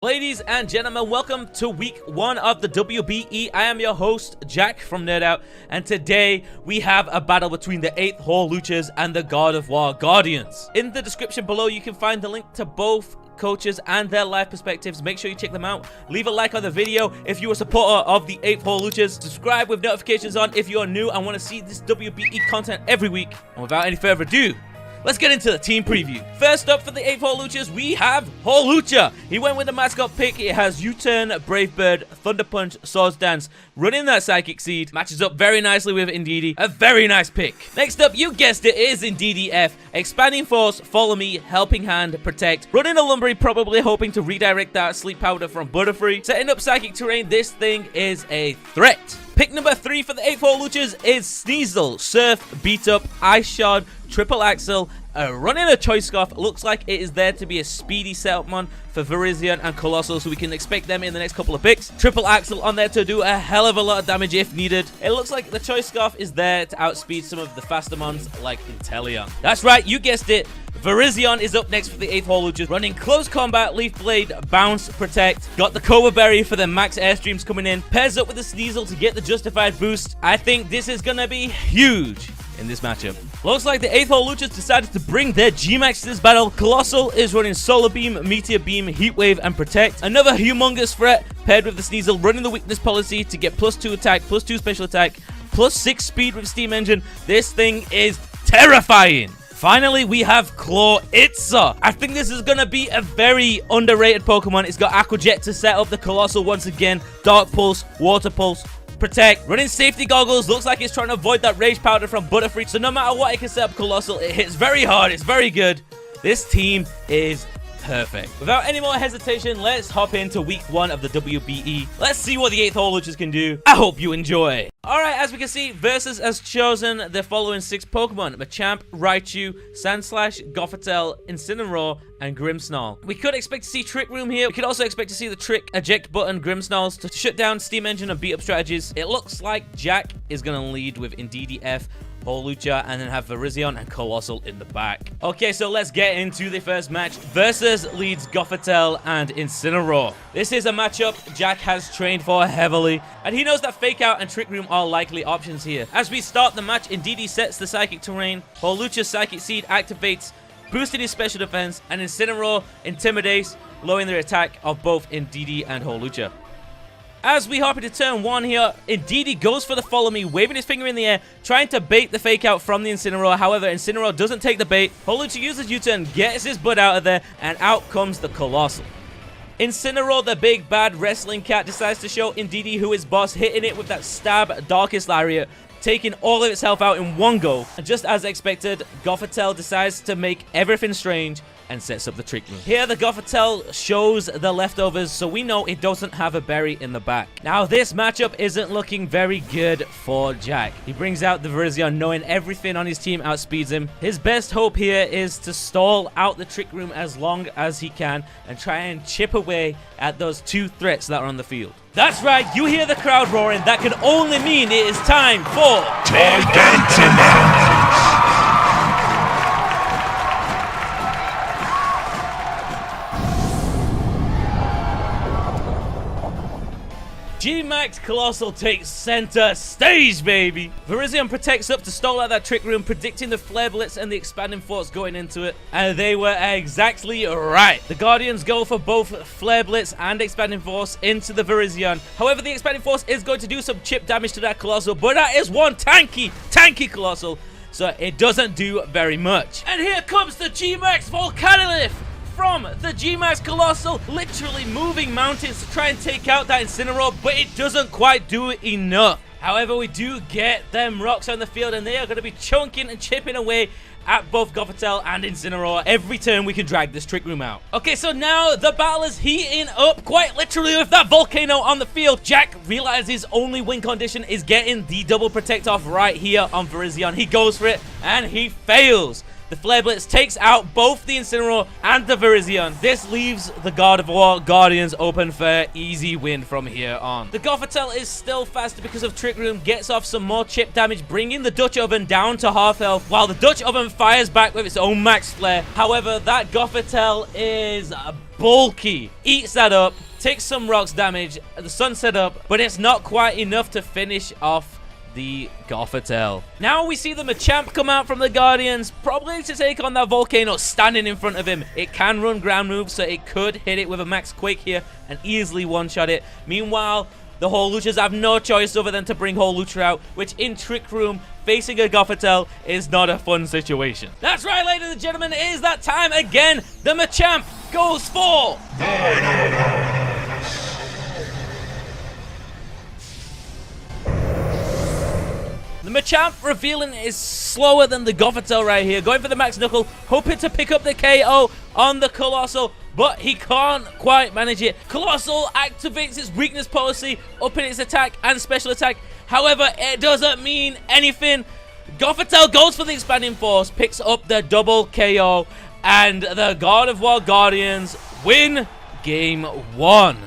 Ladies and gentlemen, welcome to week 1 of the WBE. I am your host, Jack from NerdOut, and today we have a battle between the 8THHAWLUCHAS and the Gardevoir Guardians. In the description below, you can find the link to both coaches and their live perspectives. Make sure you check them out. Leave a like on the video if you're a supporter of the 8THHAWLUCHAS. Subscribe with notifications on if you are new and want to see this WBE content every week. And without any further ado, let's get into the team preview. First up for the 8THHAWLUCHAS, we have Hawlucha. He went with the mascot pick. It has U-Turn, Brave Bird, Thunder Punch, Swords Dance, running that Psychic Seed. Matches up very nicely with Indeedee. A very nice pick. Next up, you guessed it, is Indeedee F. Expanding Force, Follow Me, Helping Hand, Protect. Running a Lumberry, probably hoping to redirect that Sleep Powder from Butterfree. Setting up Psychic Terrain, this thing is a threat. Pick number 3 for the 8THHAWLUCHAS is Sneasel, Surf, Beat Up, Ice Shard, Triple Axle, running a Choice Scarf. Looks like it is there to be a speedy setup mon for Virizion and Colossal, so we can expect them in the next couple of picks. Triple Axle on there to do a hell of a lot of damage if needed. It looks like the Choice Scarf is there to outspeed some of the faster mons like Inteleon. That's right, you guessed it. Virizion is up next for the 8THHAWLUCHAS, running Close Combat, Leaf Blade, Bounce, Protect. Got the Cobra Berry for the max airstreams coming in. Pairs up with the Sneasel to get the justified boost. I think this is gonna be huge in this matchup. Looks like the 8THHAWLUCHAS decided to bring their G-Max to this battle. Colossal is running Solar Beam, Meteor Beam, Heat Wave, and Protect. Another humongous threat paired with the Sneasel, running the Weakness policy to get +2 attack, +2 special attack, +6 speed with Steam Engine. This thing is terrifying. Finally, we have Clawitza. I think this is going to be a very underrated Pokemon. It's got Aqua Jet to set up the Colossal once again. Dark Pulse, Water Pulse, Protect. Running Safety Goggles. Looks like it's trying to avoid that Rage Powder from Butterfree. So no matter what it can set up Colossal, it hits very hard. It's very good. This team is perfect. Without any more hesitation, let's hop into week 1 of the WBE. Let's see what the 8THHAWLUCHAS can do. I hope you enjoy. Alright, as we can see, Versus has chosen the following 6 Pokemon: Machamp, Raichu, Sandslash, Gothitelle, Incineroar, and Grimmsnarl. We could expect to see Trick Room here. We could also expect to see the Trick Eject Button Grimmsnarls to shut down Steam Engine and beat up strategies. It looks like Jack is going to lead with Indeedee F, Hawlucha, and then have Virizion and Colossal in the back. Okay, so let's get into the first match. Versus leads Gothitelle and Incineroar. This is a matchup Jack has trained for heavily, and he knows that Fake Out and Trick Room are likely options here. As we start the match, Indeedee sets the Psychic Terrain, Hawlucha's Psychic Seed activates, boosting his special defense, and Incineroar intimidates, lowering the attack of both Indeedee and Hawlucha. As we hop into turn 1 here, Indeedee goes for the Follow Me, waving his finger in the air, trying to bait the Fake Out from the Incineroar. However, Incineroar doesn't take the bait. Hawlucha uses U-Turn, gets his butt out of there, and out comes the Colossal. Incineroar, the big bad wrestling cat, decides to show Indeedee who is boss, hitting it with that Stab Darkest Lariat, taking all of its health out in one go. And just as expected, Gothitelle decides to make everything strange and sets up the Trick Room. Here, the Gothitelle shows the leftovers, so we know it doesn't have a berry in the back. Now, this matchup isn't looking very good for Jack. He brings out the Virizion, knowing everything on his team outspeeds him. His best hope here is to stall out the Trick Room as long as he can and try and chip away at those 2 threats that are on the field. That's right, you hear the crowd roaring. That can only mean it is time for G-Max Colossal takes center stage, baby! Virizion protects up to stall out that Trick Room, predicting the Flare Blitz and the Expanding Force going into it, and they were exactly right. The Guardians go for both Flare Blitz and Expanding Force into the Virizion. However, the Expanding Force is going to do some chip damage to that Colossal, but that is one tanky Colossal, so it doesn't do very much. And here comes the G-Max Volcanos from the G-Max Colossal, literally moving mountains to try and take out that Incineroar, but it doesn't quite do enough. However, we do get them rocks on the field, and they are going to be chunking and chipping away at both Gothitelle and Incineroar. Every turn we can drag this Trick Room out. Okay, so now the battle is heating up quite literally with that Volcano on the field. Jack realizes only win condition is getting the double protect off right here on Virizion. He goes for it, and he fails. The Flare Blitz takes out both the Incineroar and the Virizion. This leaves the Gardevoir Guardians open for easy win from here on. The Gothitelle is still faster because of Trick Room, gets off some more chip damage, bringing the Dutch Oven down to half health, while the Dutch Oven fires back with its own max flare. However, that Gothitelle is bulky. Eats that up, takes some rocks damage, the sunset up, but it's not quite enough to finish off the Gardevoir. Now we see the Machamp come out from the Guardians, probably to take on that Volcano standing in front of him. It can run ground moves, so it could hit it with a Max Quake here and easily one-shot it. Meanwhile, the Hawluchas have no choice other than to bring Hawlucha out, which in Trick Room, facing a Gardevoir is not a fun situation. That's right, ladies and gentlemen, it is that time again. The Machamp goes for the Machamp revealing is slower than the Gardevoir right here. Going for the Max Knuckle, hoping to pick up the KO on the Colossal, but he can't quite manage it. Colossal activates its weakness policy, upping its attack and special attack. However, it doesn't mean anything. Gardevoir goes for the expanding force, picks up the double KO, and the Gardevoir Guardians win game 1.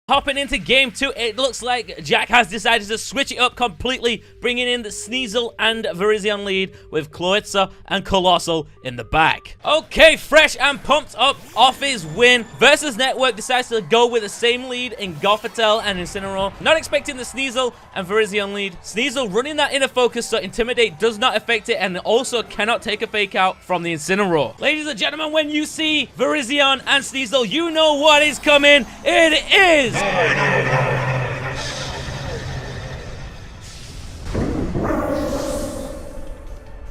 Hopping into game 2, it looks like Jack has decided to switch it up completely, bringing in the Sneasel and Virizion lead with Cloyster and Colossal in the back. Okay, fresh and pumped up off his win, Versus Network decides to go with the same lead in Gardevoir and Incineroar. Not expecting the Sneasel and Virizion lead. Sneasel running that inner focus, so Intimidate does not affect it, and also cannot take a fake out from the Incineroar. Ladies and gentlemen, when you see Virizion and Sneasel, you know what is coming. It is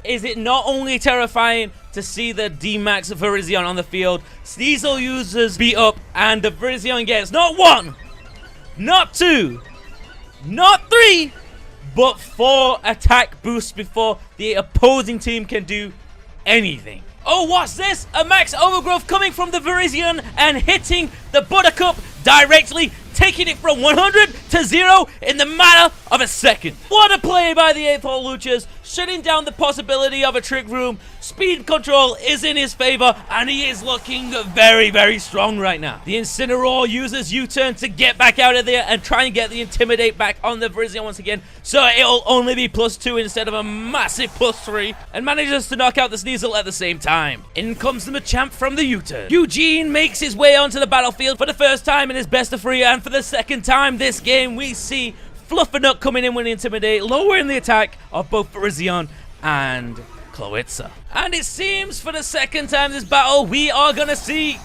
Is it not only terrifying to see the D-Max Virizion on the field? Sneasel uses Beat Up, and the Virizion gets not 1, not 2, not 3, but 4 attack boosts before the opposing team can do anything. Oh, what's this? A Max Overgrowth coming from the Virizion and hitting the Buttercup directly, taking it from 100 to 0 in the matter of a second. What a play by the 8THHAWLUCHAS, shutting down the possibility of a Trick Room. Speed control is in his favor, and he is looking very, very strong right now. The Incineroar uses U-turn to get back out of there and try and get the Intimidate back on the Virizion once again, so it'll only be +2 instead of a massive +3, and manages to knock out the Sneasel at the same time. In comes the Machamp from the U-turn. Eugene makes his way onto the battlefield for the first time in his best of 3, and for the second time this game we see Fluffernuck coming in with Intimidate, lowering the attack of both Virizion and Cloyster. And it seems for the second time this battle we are gonna see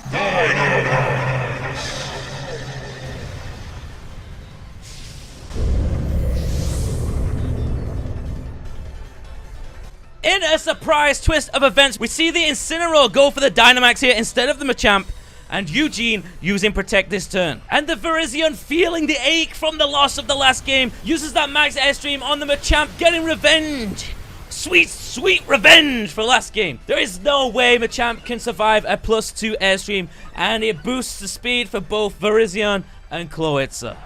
in a surprise twist of events. We see the Incineroar go for the Dynamax here instead of the Machamp, and Eugene using Protect this turn. And the Virizion, feeling the ache from the loss of the last game, uses that Max Airstream on the Machamp, getting revenge. Sweet, sweet revenge for last game. There is no way Machamp can survive a +2 Airstream, and it boosts the speed for both Virizion and Cloyster.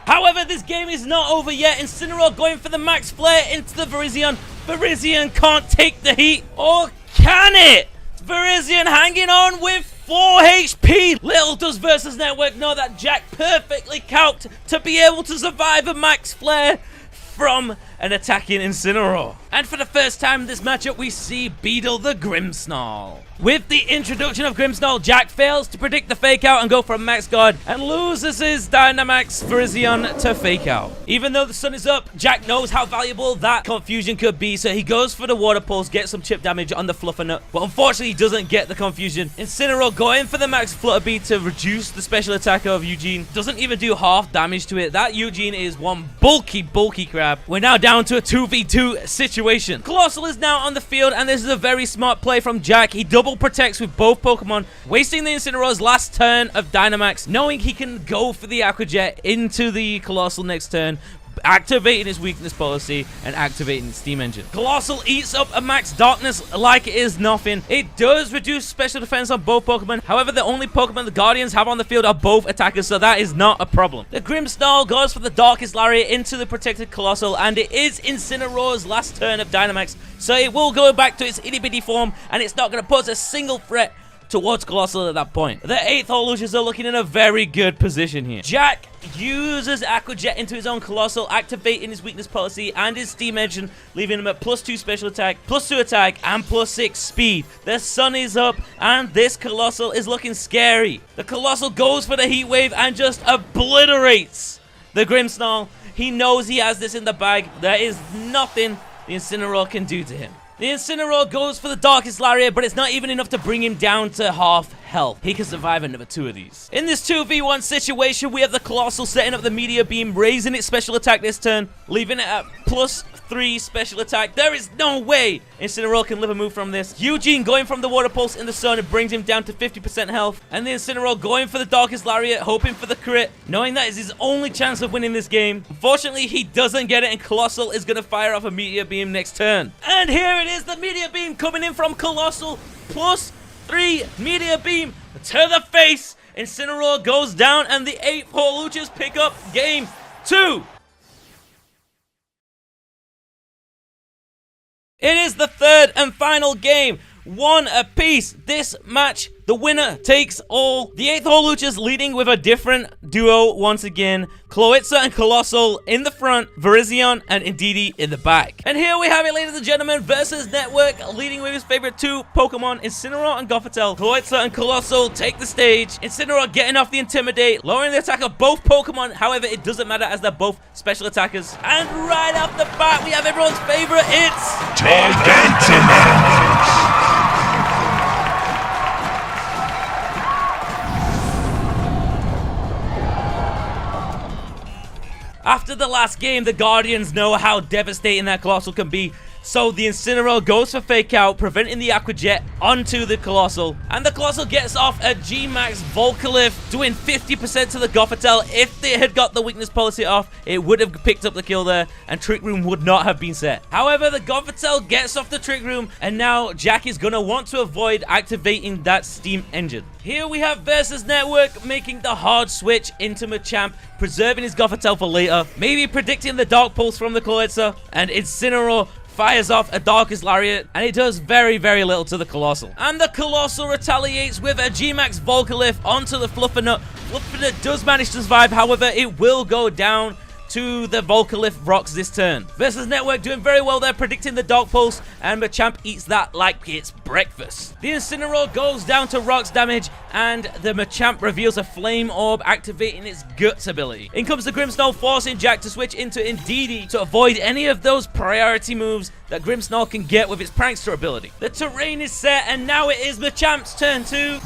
However, this game is not over yet. Incineroar going for the Max Flare into the Virizion. Virizion can't take the heat, or can it? Virizion hanging on with 4 HP. Little does Versus Network know that Jack perfectly calced to be able to survive a Max Flare from an attacking Incineroar. And for the first time in this matchup, we see Beedle the Grimmsnarl. With the introduction of Grimmsnarl, Jack fails to predict the fake out and go for a Max Guard, and loses his Dynamax Virizion to fake out. Even though the sun is up, Jack knows how valuable that confusion could be, so he goes for the Water Pulse, gets some chip damage on the Fluffernuck, but unfortunately he doesn't get the confusion. Incineroar going for the Max Flutter Beat to reduce the special attack of Eugene. Doesn't even do half damage to it. That Eugene is one bulky, bulky crab. We're now down to a 2v2 situation. Colossal is now on the field, and this is a very smart play from Jack. He double protects with both Pokemon, wasting the Incineroar's last turn of Dynamax, knowing he can go for the Aqua Jet into the Colossal next turn, activating his weakness policy and activating the Steam Engine. Colossal eats up a Max Darkness like it is nothing. It does reduce special defense on both Pokemon. However, the only Pokemon the Guardians have on the field are both attackers, so that is not a problem. The Grimmsnarl goes for the Darkest Lariat into the protected Colossal, and it is Incineroar's last turn of Dynamax, so it will go back to its itty bitty form, and it's not going to pose a single threat towards Colossal at that point. The 8th Hawluchas are looking in a very good position here. Jack uses Aqua Jet into his own Colossal, activating his weakness policy and his steam engine, leaving him at +2 special attack, +2 attack, and +6 speed. The sun is up, and this Colossal is looking scary. The Colossal goes for the heat wave and just obliterates the Grimmsnarl. He knows he has this in the bag. There is nothing the Incineroar can do to him. The Incineroar goes for the Darkest Lariat, but it's not even enough to bring him down to half health. He can survive another 2 of these. In this 2v1 situation, we have the Colossal setting up the Meteor Beam, raising its special attack this turn, leaving it at +3 special attack. There is no way Incineroar can live a move from this. Eugene going from the Water Pulse in the sun, it brings him down to 50% health. And the Incineroar going for the Darkest Lariat, hoping for the crit, knowing that is his only chance of winning this game. Unfortunately, he doesn't get it, and Colossal is going to fire off a Meteor Beam next turn. And here it is, the Meteor Beam coming in from Colossal, +3 Meteor Beam to the face. Incineroar goes down, and the 8th Hawluchas pick up game 2. It is the 3rd and final game, 1 apiece. This match, the winner takes all. The 8th Hawluchas leading with a different duo once again. Cloitza and Colossal in the front, Virizion and Indeedee in the back. And here we have it, ladies and gentlemen, versus Network, leading with his favorite 2 Pokemon, Incineroar and Gothitelle. Cloitza and Colossal take the stage. Incineroar getting off the Intimidate, lowering the attack of both Pokemon. However, it doesn't matter as they're both special attackers. And right off the bat, we have everyone's favorite, it's Gigantic. After the last game, the Guardians know how devastating that Colossal can be. So the Incineroar goes for Fake Out, preventing the Aqua Jet onto the Colossal. And the Colossal gets off a G-Max Volcalyph, doing 50% to the Gothitelle. If they had got the weakness policy off, it would have picked up the kill there, and Trick Room would not have been set. However, the Gothitelle gets off the Trick Room, and now Jack is going to want to avoid activating that steam engine. Here we have Versus Network making the hard switch into Machamp, preserving his Gothitelle for later, maybe predicting the Dark Pulse from the Cloitza, and Incineroar fires off a Darkest Lariat, and it does very, very little to the Colossal. And the Colossal retaliates with a G-Max Volcalyph onto the Fluffernutt. Fluffernutt does manage to survive, however, it will go down to the Volcalyph rocks this turn. Versus Network doing very well there, predicting the Dark Pulse, and Machamp eats that like it's breakfast. The Incineroar goes down to rocks damage, and the Machamp reveals a Flame Orb, activating its Guts ability. In comes the Grimmsnarl, forcing Jack to switch into Indeedee to avoid any of those priority moves that Grimmsnarl can get with its Prankster ability. The terrain is set, and now it is Machamp's turn to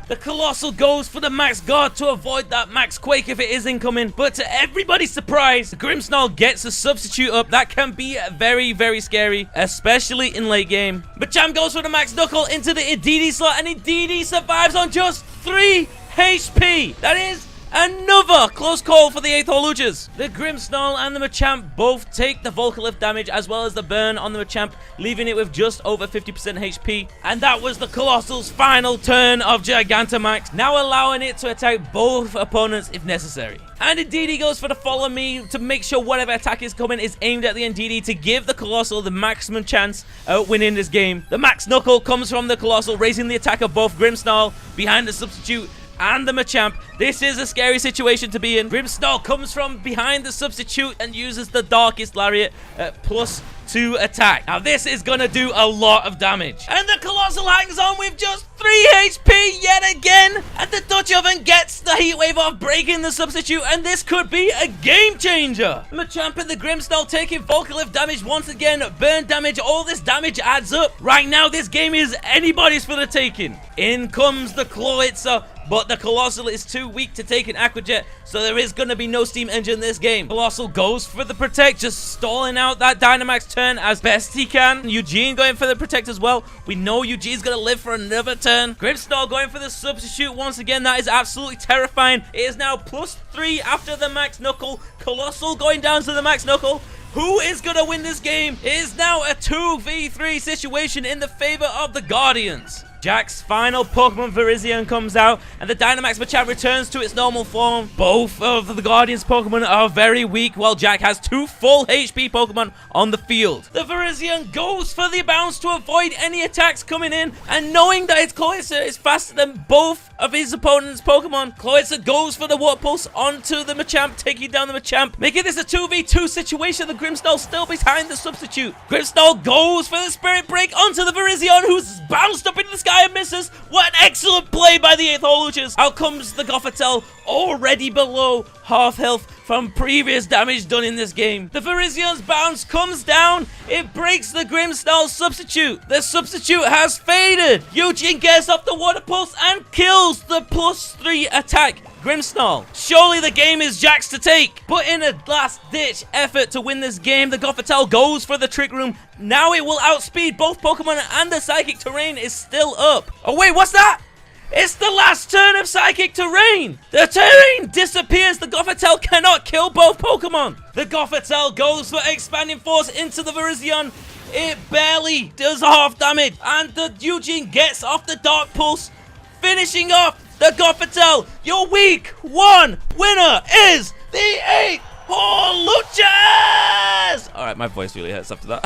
the Colossal goes for the Max Guard to avoid that Max Quake if it is incoming, but to everybody's surprise, the Grimmsnarl gets a substitute up. That can be very, very scary, especially in late game. Machamp goes for the Max Knuckle into the Indeedee slot, and Indeedee survives on just 3 HP. That is another close call for the 8th Hawluchas. The Grimmsnarl and the Machamp both take the Volcalyph damage as well as the burn on the Machamp, leaving it with just over 50% HP. And that was the Colossal's final turn of Gigantamax, now allowing it to attack both opponents if necessary. And Indeedee goes for the Follow Me to make sure whatever attack is coming is aimed at the Indeedee to give the Colossal the maximum chance of winning this game. The Max Knuckle comes from the Colossal, raising the attack of both Grimmsnarl behind the substitute and the Machamp. This is a scary situation to be in. Grimmsnarl comes from behind the substitute and uses the Darkest Lariat at +2 attack. Now this is gonna do a lot of damage. And the Colossal hangs on with just 3 HP yet again. And the Dutch Oven gets the Heat Wave off, breaking the substitute, and this could be a game changer. Machamp and the Grimmsnarl taking Volcalyph damage once again, burn damage, all this damage adds up. Right now this game is anybody's for the taking. In comes the Cloitza, but the Colossal is too weak to take an Aqua Jet, so there is going to be no steam engine this game. Colossal goes for the Protect, just stalling out that Dynamax turn as best he can. Eugene going for the Protect as well. We know Eugene's going to live for another turn. Grimmsnarl going for the Substitute once again. That is absolutely terrifying. It is now +3 after the Max Knuckle. Colossal going down to the Max Knuckle. Who is going to win this game? It is now a 2v3 situation in the favor of the Guardians. Jack's final Pokemon Virizion comes out, and the Dynamax Machamp returns to its normal form. Both of the Guardians Pokemon are very weak, while Jack has 2 full HP Pokemon on the field. The Virizion goes for the bounce to avoid any attacks coming in, and knowing that its Cloyster is faster than both of his opponent's Pokemon, Cloyster goes for the Water Pulse onto the Machamp, taking down the Machamp, making this a 2v2 situation. The Grimmsnarl still behind the substitute. Grimmsnarl goes for the Spirit Break onto the Virizion, who's bounced up into the sky and misses. What an excellent play by the 8th-HAWLUCHAS. Out comes the Gothitelle, already below half health from previous damage done in this game. The Virizion's bounce comes down. It breaks the Grimmsnarl substitute. The substitute has faded. Eugene gets off the Water Pulse and kills the +3 attack Grimmsnarl. Surely the game is Jack's to take. But in a last-ditch effort to win this game, the Gothitelle goes for the Trick Room. Now it will outspeed both Pokemon, and the Psychic Terrain is still up. Oh wait, what's that? It's the last turn of Psychic Terrain! The terrain disappears! The Gothitelle cannot kill both Pokemon! The Gothitelle goes for Expanding Force into the Virizion. It barely does half damage, and the Eugene gets off the Dark Pulse, finishing off the Gothitelle. Your week 1 winner is the 8th-HAWLUCHAS! Alright, my voice really hurts after that.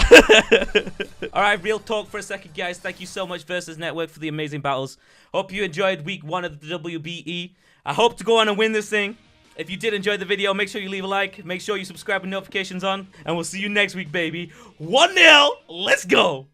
Alright, real talk for a second, guys. Thank you so much, Versus Network, for the amazing battles. Hope you enjoyed week 1 of the WBE. I hope to go on and win this thing. If you did enjoy the video, make sure you leave a like. Make sure you subscribe with notifications on. And we'll see you next week, baby. 1-0. Let's go.